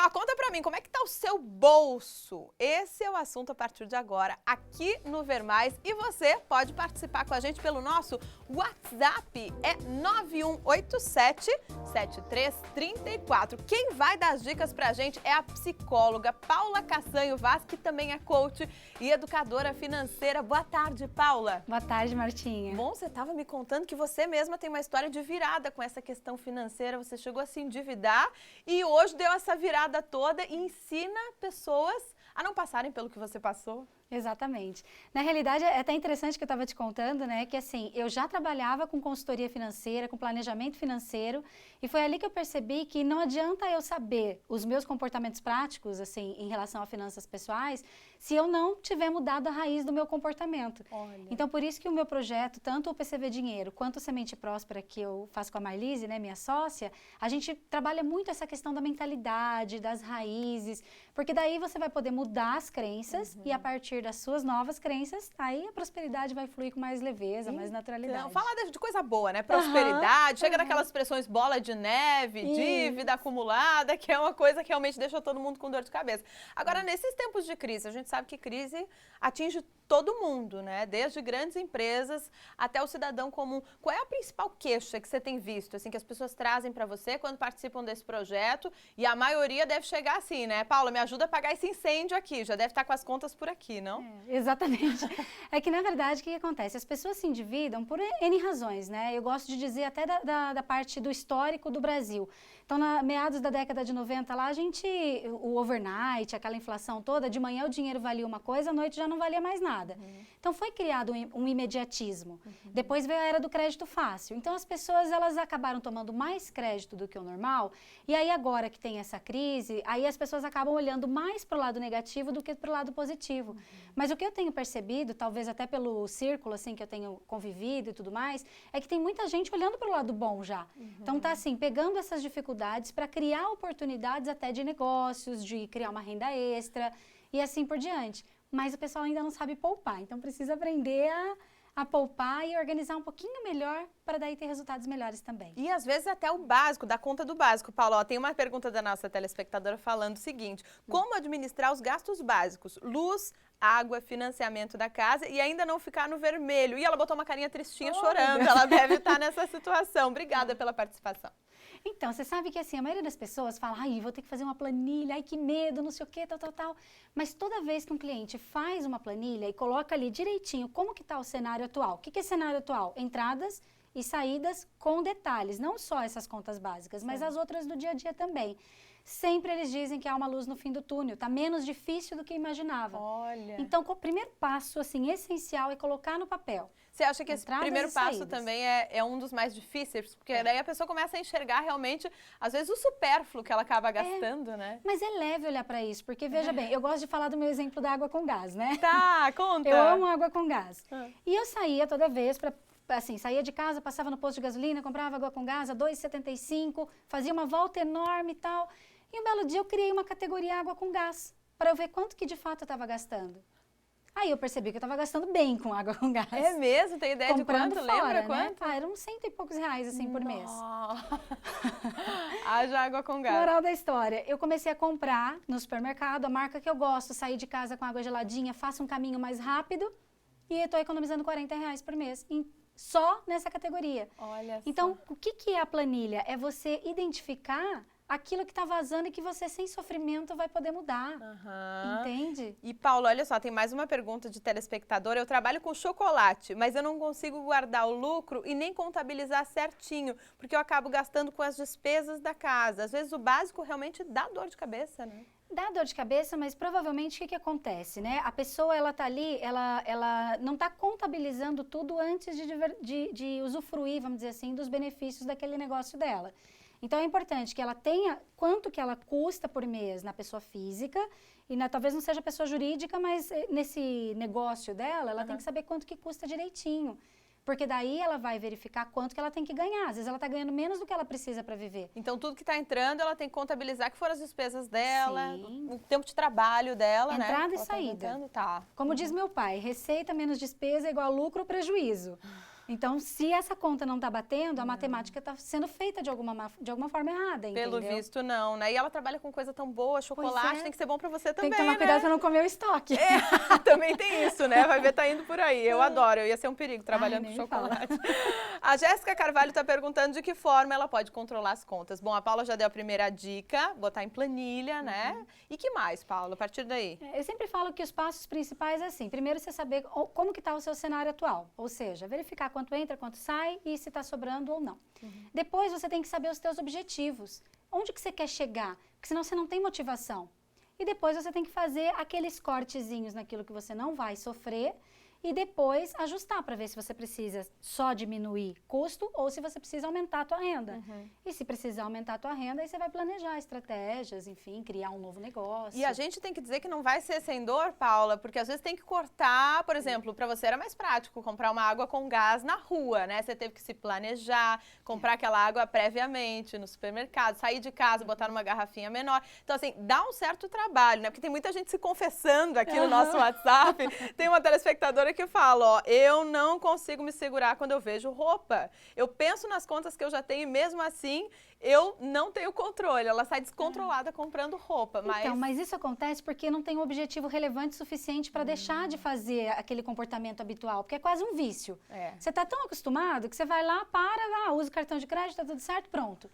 ó, conta pra mim, como é que tá o seu bolso? Esse é o assunto a partir de agora, aqui no Ver Mais. E você pode participar com a gente pelo nosso WhatsApp, é 9187-7334. Quem vai dar as dicas pra gente é a psicóloga Paula Cassanho Vaz, que também é coach e educadora financeira. Boa tarde, Paula. Boa tarde, Martinha. Bom, você estava me contando que você mesma tem uma história de virada com essa questão financeira. Você chegou a se endividar e hoje deu essa virada toda e ensina pessoas a não passarem pelo que você passou. Exatamente. Na realidade, é até interessante que eu estava te contando, né, que assim, eu já trabalhava com consultoria financeira, com planejamento financeiro, e foi ali que eu percebi que não adianta eu saber os meus comportamentos práticos, assim, em relação a finanças pessoais, se eu não tiver mudado a raiz do meu comportamento. Olha. Então, por isso que o meu projeto, tanto o PCV Dinheiro quanto o Semente Próspera, que eu faço com a Marlise, né, minha sócia, a gente trabalha muito essa questão da mentalidade, das raízes, porque daí você vai poder mudar as crenças e a partir das suas novas crenças, aí a prosperidade vai fluir com mais leveza, mais naturalidade. Então, falar de coisa boa, né? Prosperidade, chega daquelas expressões bola de neve, dívida acumulada, que é uma coisa que realmente deixa todo mundo com dor de cabeça. Agora, nesses tempos de crise, a gente sabe que crise atinge todo mundo, né? Desde grandes empresas até o cidadão comum. Qual é a principal queixa que você tem visto, assim, que as pessoas trazem para você quando participam desse projeto? E a maioria deve chegar assim, né? Paula, me ajuda a pagar esse incêndio aqui. Já deve estar com as contas por aqui, não? Exatamente. É que, na verdade, o que acontece? As pessoas se endividam por N razões, né? Eu gosto de dizer até da parte do histórico do Brasil. Então, meados da década de 90, lá, o overnight, aquela inflação toda, de manhã o dinheiro valia uma coisa, à noite já não valia mais nada. Então, foi criado um imediatismo. Depois veio a era do crédito fácil. Então, as pessoas, elas acabaram tomando mais crédito do que o normal, e aí agora que tem essa crise, aí as pessoas acabam olhando mais para o lado negativo do que para o lado positivo. Mas o que eu tenho percebido, talvez até pelo círculo assim que eu tenho convivido e tudo mais, é que tem muita gente olhando para o lado bom já. Então tá assim, pegando essas dificuldades para criar oportunidades até de negócios, de criar uma renda extra e assim por diante. Mas o pessoal ainda não sabe poupar, então precisa aprender a poupar e organizar um pouquinho melhor para daí ter resultados melhores também. E às vezes até o básico, da conta do básico. Paulo, ó, tem uma pergunta da nossa telespectadora falando o seguinte: como administrar os gastos básicos? Luz, água, financiamento da casa e ainda não ficar no vermelho. E ela botou uma carinha tristinha chorando, ela deve estar nessa situação. Obrigada pela participação. Então, você sabe que assim, a maioria das pessoas fala, ai, vou ter que fazer uma planilha, ai, que medo, não sei o quê, tal. Mas toda vez que um cliente faz uma planilha e coloca ali direitinho como que está o cenário atual. O que é cenário atual? Entradas e saídas com detalhes, não só essas contas básicas, mas as outras do dia a dia também. Sempre eles dizem que há uma luz no fim do túnel, está menos difícil do que imaginava. Olha. Então, o primeiro passo, assim, essencial é colocar no papel. Você acha que esse primeiro passo também é um dos mais difíceis? Porque daí a pessoa começa a enxergar realmente, às vezes, o supérfluo que ela acaba gastando, né? Mas é leve olhar para isso, porque veja bem, eu gosto de falar do meu exemplo da água com gás, né? Tá, conta! Eu amo água com gás. E eu saía toda vez para... Assim, saía de casa, passava no posto de gasolina, comprava água com gás a R$ 2,75, fazia uma volta enorme e tal. E um belo dia eu criei uma categoria água com gás, para eu ver quanto que de fato eu estava gastando. Aí eu percebi que eu estava gastando bem com água com gás. É mesmo? Tem ideia comprando de quanto? Fora, Lembra né? quanto? Eram R$100 e poucos assim por mês. Haja água com gás. Moral da história, eu comecei a comprar no supermercado a marca que eu gosto, sair de casa com água geladinha, faço um caminho mais rápido e estou economizando R$40 por mês. Só nessa categoria. Olha então, o que é a planilha? É você identificar aquilo que está vazando e que você, sem sofrimento, vai poder mudar. Entende? E, Paulo, olha só, tem mais uma pergunta de telespectador. Eu trabalho com chocolate, mas eu não consigo guardar o lucro e nem contabilizar certinho, porque eu acabo gastando com as despesas da casa. Às vezes, o básico realmente dá dor de cabeça, né? Dá dor de cabeça, mas provavelmente o que acontece, né? A pessoa, ela tá ali, ela não está contabilizando tudo antes de usufruir, vamos dizer assim, dos benefícios daquele negócio dela. Então, é importante que ela tenha quanto que ela custa por mês na pessoa física, e talvez não seja pessoa jurídica, mas nesse negócio dela, ela tem que saber quanto que custa direitinho. Porque daí ela vai verificar quanto que ela tem que ganhar. Às vezes ela está ganhando menos do que ela precisa para viver. Então, tudo que está entrando, ela tem que contabilizar que foram as despesas dela, o tempo de trabalho dela, entrada, né? E saída. Tá. Como diz meu pai, receita menos despesa é igual a lucro ou prejuízo. Então, se essa conta não está batendo, a matemática está sendo feita de alguma forma errada, Pelo entendeu? visto, não, né? E ela trabalha com coisa tão boa, chocolate, tem que ser bom pra você também, Tem que tomar cuidado para não comer o estoque. Também tem isso, né? Vai ver, tá indo por aí. Eu adoro, eu ia ser um perigo trabalhando com nem chocolate. A Jéssica Carvalho tá perguntando de que forma ela pode controlar as contas. Bom, a Paula já deu a primeira dica, botar em planilha, né? E que mais, Paula, a partir daí? Eu sempre falo que os passos principais é assim, primeiro você saber como que está o seu cenário atual, ou seja, verificar quanto entra, quanto sai e se está sobrando ou não. Depois você tem que saber os teus objetivos, onde que você quer chegar, porque senão você não tem motivação. E depois você tem que fazer aqueles cortezinhos naquilo que você não vai sofrer e depois ajustar para ver se você precisa só diminuir custo ou se você precisa aumentar a tua renda. E se precisar aumentar a tua renda, aí você vai planejar estratégias, enfim, criar um novo negócio. E a gente tem que dizer que não vai ser sem dor, Paula, porque às vezes tem que cortar, por exemplo, para você era mais prático comprar uma água com gás na rua, né? Você teve que se planejar, comprar aquela água previamente no supermercado, sair de casa, botar numa garrafinha menor. Então, assim, dá um certo trabalho, né? Porque tem muita gente se confessando aqui no nosso WhatsApp. Tem uma telespectadora que fala, ó, eu não consigo me segurar quando eu vejo roupa. Eu penso nas contas que eu já tenho e mesmo assim eu não tenho controle. Ela sai descontrolada comprando roupa. Mas isso acontece porque não tem um objetivo relevante suficiente para deixar de fazer aquele comportamento habitual, porque é quase um vício. Você está tão acostumado que você vai lá, usa o cartão de crédito, tá tudo certo, pronto.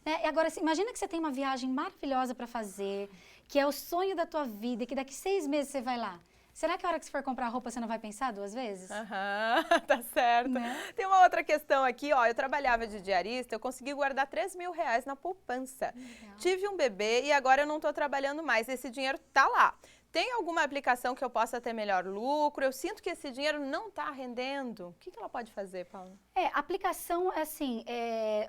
Né? E agora, imagina que você tem uma viagem maravilhosa para fazer, que é o sonho da tua vida, e que daqui 6 meses você vai lá. Será que a hora que você for comprar roupa você não vai pensar 2 vezes? Tá certo. Né? Tem uma outra questão aqui, ó, eu trabalhava de diarista, eu consegui guardar R$3.000 na poupança. Legal. Tive um bebê e agora eu não tô trabalhando mais, esse dinheiro tá lá. Tem alguma aplicação que eu possa ter melhor lucro? Eu sinto que esse dinheiro não está rendendo. O que ela pode fazer, Paula? Aplicação, assim,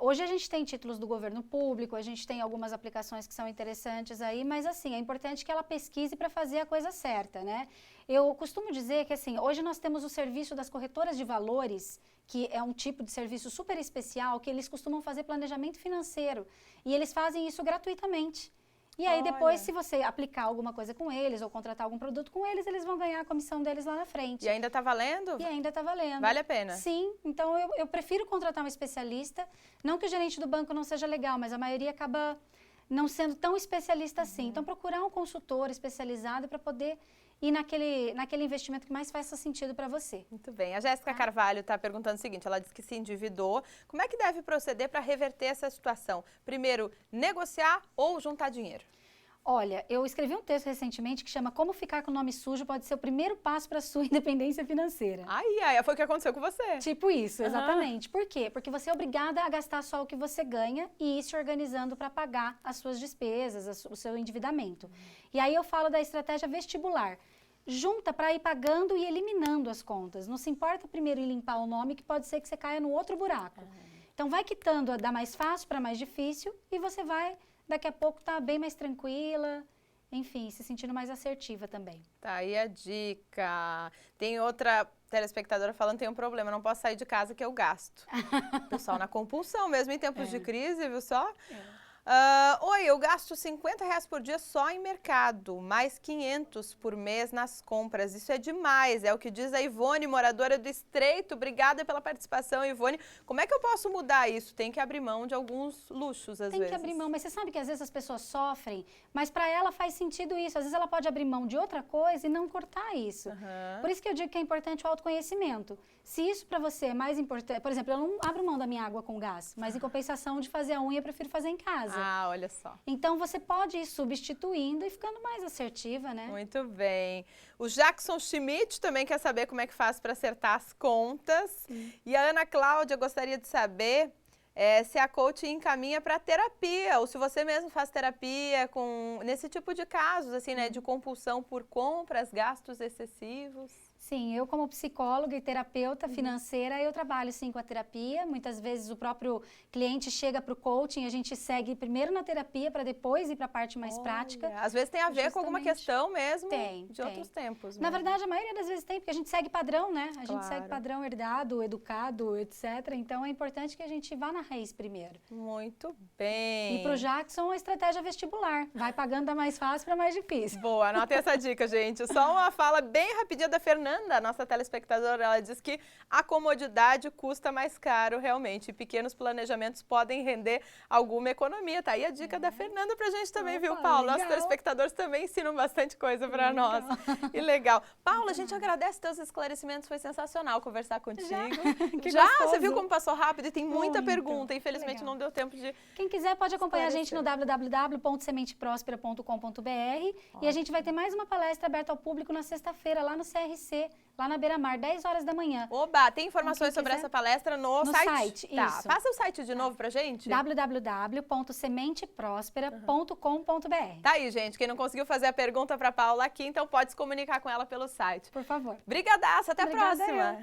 hoje a gente tem títulos do governo público, a gente tem algumas aplicações que são interessantes aí, mas assim, é importante que ela pesquise para fazer a coisa certa, né? Eu costumo dizer que assim, hoje nós temos o serviço das corretoras de valores, que é um tipo de serviço super especial, que eles costumam fazer planejamento financeiro, e eles fazem isso gratuitamente. E aí depois, se você aplicar alguma coisa com eles ou contratar algum produto com eles, eles vão ganhar a comissão deles lá na frente. E ainda está valendo? E ainda está valendo. Vale a pena? Sim, então eu prefiro contratar um especialista, não que o gerente do banco não seja legal, mas a maioria acaba não sendo tão especialista assim. Então procurar um consultor especializado para poder ir naquele investimento que mais faça sentido para você. Muito bem. A Jéssica Carvalho está perguntando o seguinte, ela disse que se endividou. Como é que deve proceder para reverter essa situação? Primeiro, negociar ou juntar dinheiro? Olha, eu escrevi um texto recentemente que chama Como Ficar com o Nome Sujo Pode Ser o Primeiro Passo para a Sua Independência Financeira. Foi o que aconteceu com você. Tipo isso, exatamente. Por quê? Porque você é obrigada a gastar só o que você ganha e ir se organizando para pagar as suas despesas, o seu endividamento. E aí eu falo da estratégia vestibular. Junta para ir pagando e eliminando as contas. Não se importa primeiro em limpar o nome, que pode ser que você caia no outro buraco. Então vai quitando da mais fácil para mais difícil e você vai... Daqui a pouco tá bem mais tranquila, enfim, se sentindo mais assertiva também. Tá aí a dica. Tem outra telespectadora falando que tem um problema, não posso sair de casa que eu gasto. Pessoal, na compulsão mesmo, em tempos de crise, viu só? Oi, eu gasto R$50 por dia só em mercado, mais 500 por mês nas compras. Isso é demais, é o que diz a Ivone, moradora do Estreito. Obrigada pela participação, Ivone. Como é que eu posso mudar isso? Tem que abrir mão de alguns luxos, às vezes. Tem que abrir mão, mas você sabe que às vezes as pessoas sofrem, mas para ela faz sentido isso. Às vezes ela pode abrir mão de outra coisa e não cortar isso. Por isso que eu digo que é importante o autoconhecimento. Se isso para você é mais importante, por exemplo, eu não abro mão da minha água com gás, mas em compensação de fazer a unha, eu prefiro fazer em casa. Olha só. Então, você pode ir substituindo e ficando mais assertiva, né? Muito bem. O Jackson Schmidt também quer saber como é que faz para acertar as contas. E a Ana Cláudia gostaria de saber se a coach encaminha para terapia, ou se você mesmo faz terapia nesse tipo de casos, assim, né? De compulsão por compras, gastos excessivos. Sim, eu como psicóloga e terapeuta financeira, eu trabalho sim com a terapia. Muitas vezes o próprio cliente chega para o coaching, a gente segue primeiro na terapia para depois ir para a parte mais prática. Às vezes tem a ver com alguma questão mesmo de outros tempos. Na verdade, a maioria das vezes tem, porque a gente segue padrão, né? A gente segue padrão herdado, educado, etc. Então é importante que a gente vá na raiz primeiro. Muito bem. E para o Jackson, a estratégia vestibular. Vai pagando da mais fácil para mais difícil. Boa, anotem essa dica, gente. Só uma fala bem rapidinha da Fernanda. Fernanda, nossa telespectadora, ela diz que a comodidade custa mais caro, realmente. E pequenos planejamentos podem render alguma economia. Tá aí a dica da Fernanda pra gente também, viu, Paulo? Nossos telespectadores também ensinam bastante coisa pra nós. Que legal. Paula, a gente agradece teus esclarecimentos, foi sensacional conversar contigo. Já? Você viu como passou rápido e tem muita pergunta. Infelizmente não deu tempo de... Quem quiser pode acompanhar a gente no www.sementeprospera.com.br e a gente vai ter mais uma palestra aberta ao público na sexta-feira, lá no CRC, lá na Beira-Mar, 10 horas da manhã. Oba, tem informações sobre essa palestra no site? Tá, isso. passa o site de novo pra gente. www.sementeprospera.com.br. Tá aí, gente. Quem não conseguiu fazer a pergunta pra Paula aqui, então pode se comunicar com ela pelo site. Por favor. Brigadaço, até a próxima.